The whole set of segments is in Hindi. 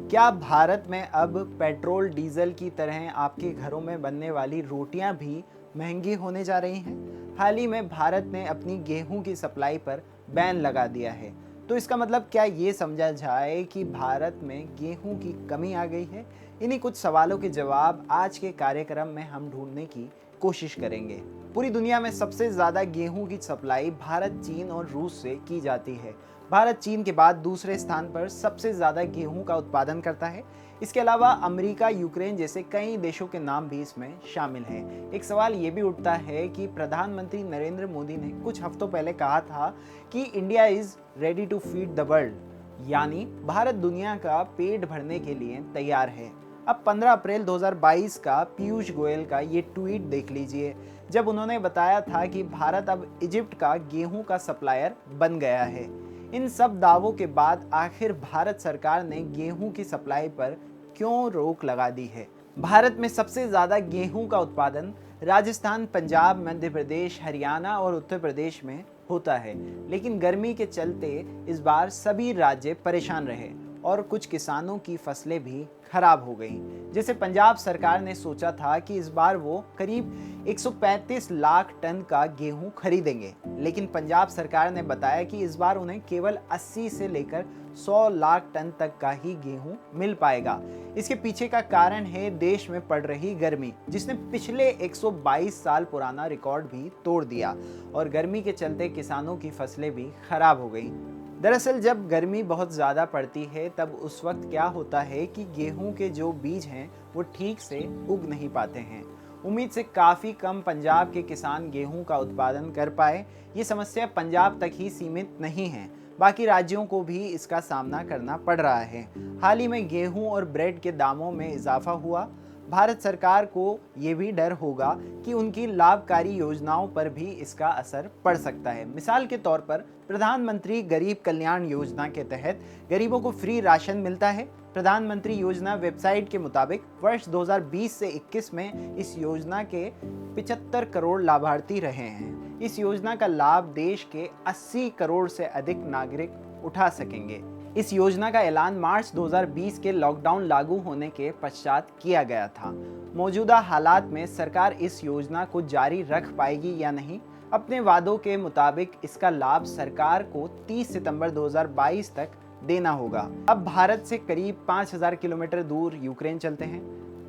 क्या भारत में अब पेट्रोल डीजल की तरह आपके घरों में बनने वाली रोटियां भी महंगी होने जा रही हैं? हाल ही में भारत ने अपनी गेहूं की सप्लाई पर बैन लगा दिया है। तो इसका मतलब क्या ये समझा जाए कि भारत में गेहूं की कमी आ गई है? इन्हीं कुछ सवालों के जवाब आज के कार्यक्रम में हम ढूंढने की कोशिश करेंगे। पूरी दुनिया में सबसे ज़्यादा गेहूं की सप्लाई भारत, चीन और रूस से की जाती है। भारत चीन के बाद दूसरे स्थान पर सबसे ज़्यादा गेहूं का उत्पादन करता है। इसके अलावा अमेरिका, यूक्रेन जैसे कई देशों के नाम भी इसमें शामिल हैं। एक सवाल ये भी उठता है कि प्रधानमंत्री नरेंद्र मोदी ने कुछ हफ्तों पहले कहा था कि India is ready to feed the world, यानी भारत दुनिया का पेट भरने के लिए तैयार है। अब 15 अप्रैल 2022 का पीयूष गोयल का ये ट्वीट देख लीजिए, जब उन्होंने बताया था कि भारत अब इजिप्ट का गेहूं का सप्लायर बन गया है। इन सब दावों के बाद आखिर भारत सरकार ने गेहूं की सप्लाई पर क्यों रोक लगा दी है? भारत में सबसे ज़्यादा गेहूं का उत्पादन राजस्थान, पंजाब, मध्य प्रदेश, हरियाणा और उत्तर प्रदेश में होता है, लेकिन गर्मी के चलते इस बार सभी राज्य परेशान रहे और कुछ किसानों की फसलें भी खराब हो गई। जैसे पंजाब सरकार ने सोचा था कि इस बार वो करीब 135 लाख टन का गेहूं खरीदेंगे, लेकिन पंजाब सरकार ने बताया कि इस बार उन्हें केवल 80 से लेकर 100 लाख टन तक का ही गेहूं मिल पाएगा। इसके पीछे का कारण है देश में पड़ रही गर्मी, जिसने पिछले 122 साल पुराना रिकॉर्ड भी तोड़ दिया और गर्मी के चलते किसानों की फसलें भी खराब हो गई। दरअसल जब गर्मी बहुत ज़्यादा पड़ती है तब उस वक्त क्या होता है कि गेहूं के जो बीज हैं वो ठीक से उग नहीं पाते हैं। उम्मीद से काफ़ी कम पंजाब के किसान गेहूं का उत्पादन कर पाए। ये समस्या पंजाब तक ही सीमित नहीं है, बाकी राज्यों को भी इसका सामना करना पड़ रहा है। हाल ही में गेहूं और ब्रेड के दामों में इजाफा हुआ। भारत सरकार को ये भी डर होगा कि उनकी लाभकारी योजनाओं पर भी इसका असर पड़ सकता है। मिसाल के तौर पर प्रधानमंत्री गरीब कल्याण योजना के तहत गरीबों को फ्री राशन मिलता है। प्रधानमंत्री योजना वेबसाइट के मुताबिक वर्ष 2020 से 21 में इस योजना के 75 करोड़ लाभार्थी रहे हैं। इस योजना का लाभ देश के 80 करोड़ से अधिक नागरिक उठा सकेंगे। इस योजना का ऐलान मार्च 2020 के लॉकडाउन लागू होने के पश्चात किया गया था। मौजूदा हालात में सरकार इस योजना को जारी रख पाएगी या नहीं? अपने वादों के मुताबिक इसका लाभ सरकार को 30 सितंबर 2022 तक देना होगा। अब भारत से करीब 5000 किलोमीटर दूर यूक्रेन चलते हैं।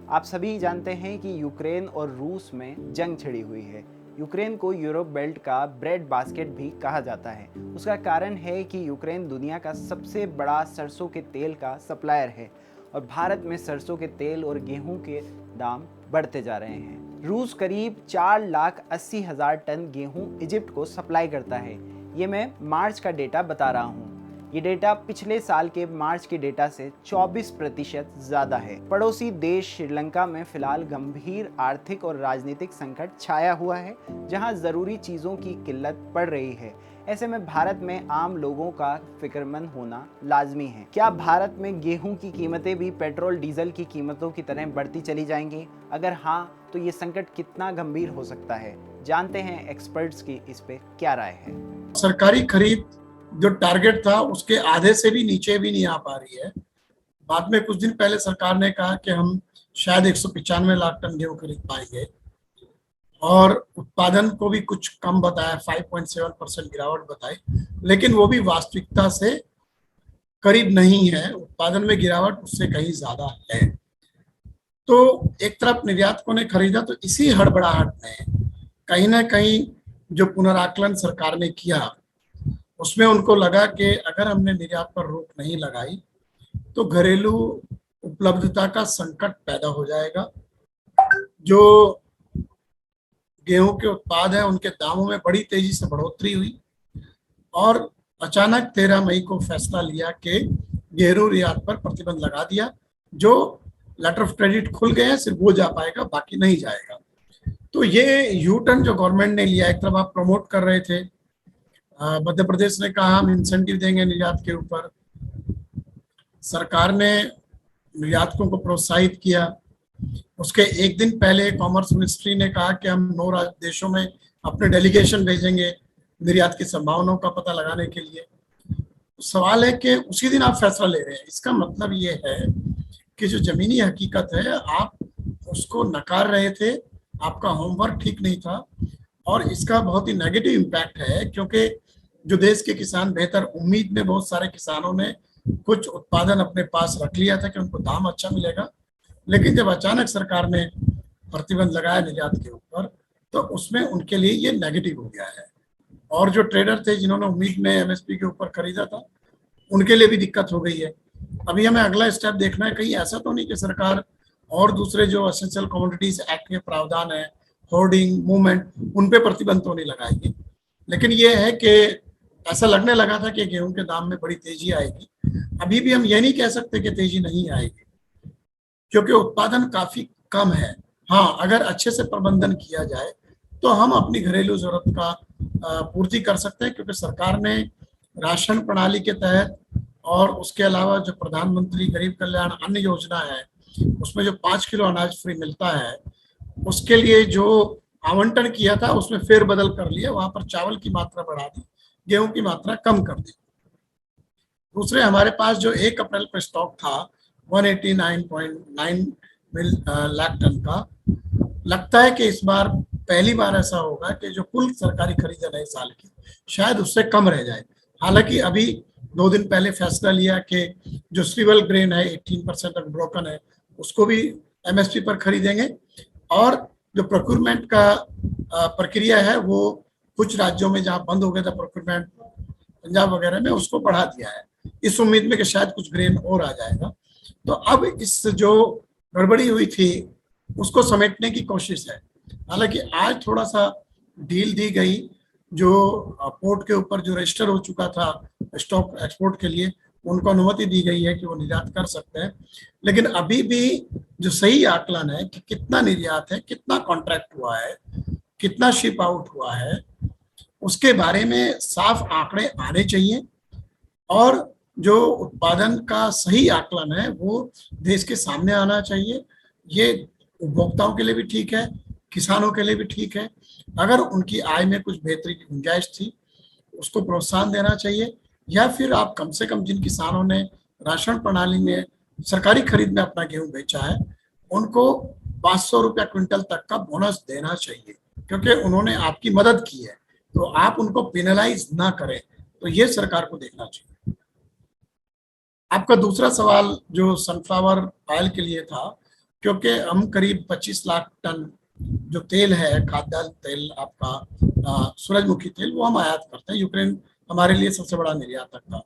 आप सभी जानते हैं कि यूक्रेन और रूस में जंग छिड़ी हुई है। यूक्रेन को यूरोप बेल्ट का ब्रेड बास्केट भी कहा जाता है। उसका कारण है कि यूक्रेन दुनिया का सबसे बड़ा सरसों के तेल का सप्लायर है और भारत में सरसों के तेल और गेहूं के दाम बढ़ते जा रहे हैं। रूस करीब 4,80,000 टन गेहूं इजिप्ट को सप्लाई करता है। ये मैं मार्च का डेटा बता रहा हूँ। ये डेटा पिछले साल के मार्च के डेटा से 24% ज़्यादा है। पड़ोसी देश श्रीलंका में फिलहाल गंभीर आर्थिक और राजनीतिक संकट छाया हुआ है, जहां ज़रूरी चीज़ों की किल्लत पड़ रही है। ऐसे में भारत में आम लोगों का फिक्रमंद होना लाजमी है। क्या भारत में गेहूं की कीमतें भी पेट्रोल डीजल की कीमतों की तरह बढ़ती चली जाएंगी? अगर हाँ, तो ये संकट कितना गंभीर हो सकता है? जानते हैं एक्सपर्ट्स की इस पे क्या राय है। सरकारी खरीद जो टारगेट था उसके आधे से भी नीचे भी नहीं आ पा रही है। बाद में कुछ दिन पहले सरकार ने कहा कि हम शायद 195 लाख टन गेहूं खरीद पाएंगे और उत्पादन को भी कुछ कम बताया, 5.7% गिरावट बताई, लेकिन वो भी वास्तविकता से करीब नहीं है। उत्पादन में गिरावट उससे कहीं ज्यादा है। तो एक तरफ निर्यातकों ने खरीदा, तो इसी हड़बड़ाहट में कहीं ना कहीं जो पुनराकलन सरकार ने किया उसमें उनको लगा कि अगर हमने निर्यात पर रोक नहीं लगाई तो घरेलू उपलब्धता का संकट पैदा हो जाएगा। जो गेहूं के उत्पाद हैं उनके दामों में बड़ी तेजी से बढ़ोतरी हुई और अचानक 13 मई को फैसला लिया कि गेहूं निर्यात पर प्रतिबंध लगा दिया। जो लेटर ऑफ क्रेडिट खुल गए हैं सिर्फ वो जा पाएगा, बाकी नहीं जाएगा। तो ये यू टर्न जो गवर्नमेंट ने लिया, एक तरफ आप प्रमोट कर रहे थे, मध्य प्रदेश ने कहा हम इंसेंटिव देंगे निर्यात के ऊपर, सरकार ने निर्यातकों को प्रोत्साहित किया। उसके एक दिन पहले कॉमर्स मिनिस्ट्री ने कहा कि हम 9 देशों में अपने डेलीगेशन भेजेंगे निर्यात की संभावनाओं का पता लगाने के लिए। तो सवाल है कि उसी दिन आप फैसला ले रहे हैं। इसका मतलब ये है कि जो जमीनी हकीकत है आप उसको नकार रहे थे, आपका होमवर्क ठीक नहीं था और इसका बहुत ही नेगेटिव इम्पैक्ट है, क्योंकि जो देश के किसान बेहतर उम्मीद में बहुत सारे किसानों ने कुछ उत्पादन अपने पास रख लिया था कि उनको दाम अच्छा मिलेगा, लेकिन जब अचानक सरकार ने प्रतिबंध लगाया निर्यात के ऊपर तो उसमें उनके लिए ये नेगेटिव हो गया है। और जो ट्रेडर थे जिन्होंने उम्मीद में एमएसपी के ऊपर खरीदा था उनके लिए भी दिक्कत हो गई है। अभी हमें अगला स्टेप देखना है, कहीं ऐसा तो नहीं कि सरकार और दूसरे जो एसेंशियल कमोडिटीज एक्ट के प्रावधान है, होर्डिंग मूवमेंट, उन पे प्रतिबंध तो नहीं लगाएगी। लेकिन ये है कि ऐसा लगने लगा था कि गेहूं के दाम में बड़ी तेजी आएगी। अभी भी हम ये नहीं कह सकते कि तेजी नहीं आएगी, क्योंकि उत्पादन काफी कम है। हाँ, अगर अच्छे से प्रबंधन किया जाए तो हम अपनी घरेलू जरूरत का पूर्ति कर सकते हैं, क्योंकि सरकार ने राशन प्रणाली के तहत और उसके अलावा जो प्रधानमंत्री गरीब कल्याण अन्न योजना है उसमें जो 5 किलो अनाज फ्री मिलता है उसके लिए जो आवंटन किया था उसमें फेरबदल कर लिया, वहां पर चावल की मात्रा बढ़ा दी, गेहूं की मात्रा कम कर दी। दूसरे, हमारे पास जो 1 अप्रैल पर स्टॉक था 189.9 लाख टन का, लगता है कि इस बार पहली बार ऐसा होगा कि जो कुल सरकारी खरीद है साल की शायद उससे कम रह जाए। हालांकि अभी 2 दिन पहले फैसला लिया कि जो सिविल ग्रेन है 18% तक ब्रोकन है उसको भी एमएसपी पर खरीदेंगे, और जो प्रोक्योरमेंट का प्रक्रिया है वो कुछ राज्यों में जहां बंद हो गया था प्रोक्योरमेंट, पंजाब वगैरह में, उसको बढ़ा दिया है इस उम्मीद में कि शायद कुछ ग्रेन और आ जाएगा। तो अब इस जो गड़बड़ी हुई थी उसको समेटने की कोशिश है। हालांकि आज थोड़ा सा ढील दी गई, जो पोर्ट के ऊपर जो रजिस्टर हो चुका था स्टॉक एक्सपोर्ट के लिए उनको अनुमति दी गई है कि वो निर्यात कर सकते हैं। लेकिन अभी भी जो सही आकलन है कि कितना निर्यात है, कितना कॉन्ट्रैक्ट हुआ है, कितना शिप आउट हुआ है, उसके बारे में साफ आंकड़े आने चाहिए। और जो उत्पादन का सही आकलन है वो देश के सामने आना चाहिए। ये उपभोक्ताओं के लिए भी ठीक है, किसानों के लिए भी ठीक है। अगर उनकी आय में कुछ बेहतरी की गुंजाइश थी उसको प्रोत्साहन देना चाहिए, या फिर आप कम से कम जिन किसानों ने राशन प्रणाली में सरकारी खरीद में अपना गेहूं बेचा है उनको 500 रुपया क्विंटल तक का बोनस देना चाहिए, क्योंकि उन्होंने आपकी मदद की है, तो आप उनको पेनलाइज ना करें। तो ये सरकार को देखना चाहिए। आपका दूसरा सवाल जो सनफ्लावर ऑयल के लिए था, क्योंकि हम करीब 25 लाख टन जो तेल है, खाद्य तेल आपका सूरजमुखी तेल, वो हम आयात करते हैं। यूक्रेन हमारे लिए सबसे बड़ा निर्यातक था।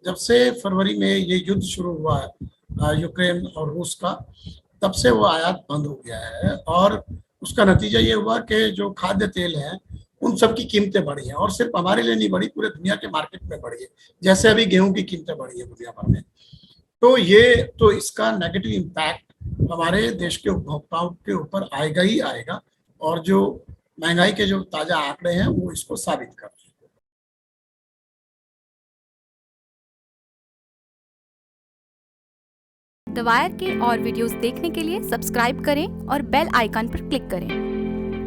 जब से फरवरी में ये युद्ध शुरू हुआ है यूक्रेन और रूस का, तब से वो आयात बंद हो गया है, और उसका नतीजा ये हुआ कि जो खाद्य तेल है उन सब की कीमतें बढ़ी हैं, और सिर्फ हमारे लिए नहीं बढ़ी, पूरे दुनिया के मार्केट में बढ़ी है, जैसे अभी गेहूं की कीमतें बढ़ी है दुनिया भर में। तो इसका नेगेटिव इम्पैक्ट हमारे देश के उपभोक्ताओं के ऊपर आएगा ही आएगा, और जो महंगाई के जो ताजा आंकड़े हैं वो इसको साबित कर रहे हैं। द वायर के और वीडियोस देखने के लिए सब्सक्राइब करें और बेल आइकन पर क्लिक करें।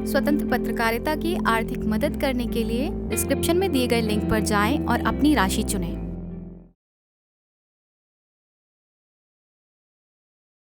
स्वतंत्र पत्रकारिता की आर्थिक मदद करने के लिए डिस्क्रिप्शन में दिए गए लिंक पर जाएं और अपनी राशि चुनें।